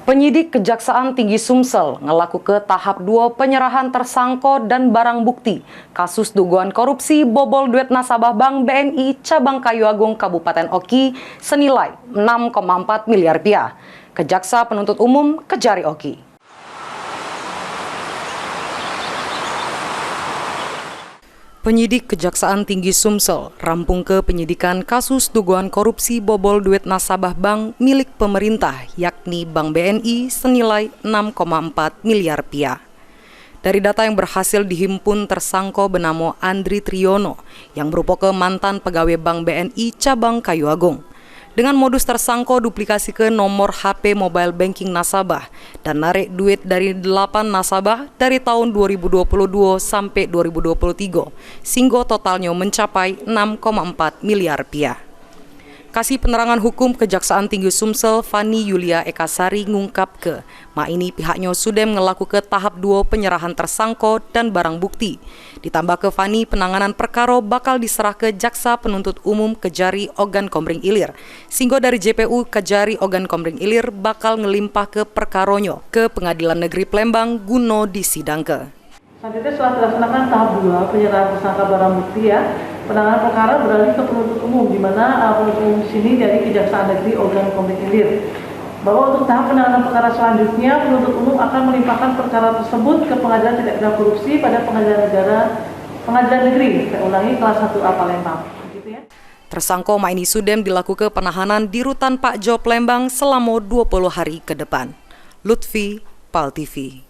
Penyidik Kejaksaan Tinggi Sumsel ngelaku ke tahap 2 penyerahan tersangka dan barang bukti kasus dugaan korupsi bobol duit nasabah Bank BNI Cabang Kayu Agung Kabupaten Oki senilai 6,4 miliar rupiah. Kejaksa penuntut umum Kejari Oki. Penyidik Kejaksaan Tinggi Sumsel rampung ke penyidikan kasus dugaan korupsi bobol duit nasabah bank milik pemerintah yakni Bank BNI senilai 6,4 miliar rupiah. Dari data yang berhasil dihimpun tersangka bernama Andri Triyono yang merupakan mantan pegawai Bank BNI Cabang Kayu Agung. Dengan modus tersangka duplikasi ke nomor HP mobile banking nasabah dan narik duit dari 8 nasabah dari tahun 2022 sampai 2023, sehingga totalnya mencapai 6,4 miliar rupiah. Kasih penerangan hukum Kejaksaan Tinggi Sumsel Fani Yulia Ekasari ngungkap ke, ini pihaknya sudah ngelaku ke tahap 2 penyerahan tersangka dan barang bukti. Ditambah ke Fani penanganan perkara bakal diserah ke Jaksa Penuntut Umum Kejari Ogan Komering Ilir. Sehingga dari JPU Kejari Ogan Komering Ilir bakal ngelimpah ke perkaronyo ke Pengadilan Negeri Palembang guna disidangke. Selanjutnya setelah dilaksanakan tahap 2 penyerahan tersangka barang bukti penanganan perkara beralih ke penuntut umum, di mana penuntut umum di sini dari Kejaksaan Negeri Ogan Komering Ilir. Bahwa untuk tahap penanganan perkara selanjutnya penuntut umum akan melimpahkan perkara tersebut ke Pengadilan Tindak Pidana Korupsi pada Pengadilan Negeri, saya ulangi, kelas 1A Palembang. Begitu ya. Tersangka ini sudah dilakukan penahanan di Rutan Pak Jo Palembang selama 20 hari ke depan. Lutfi, PAL TV.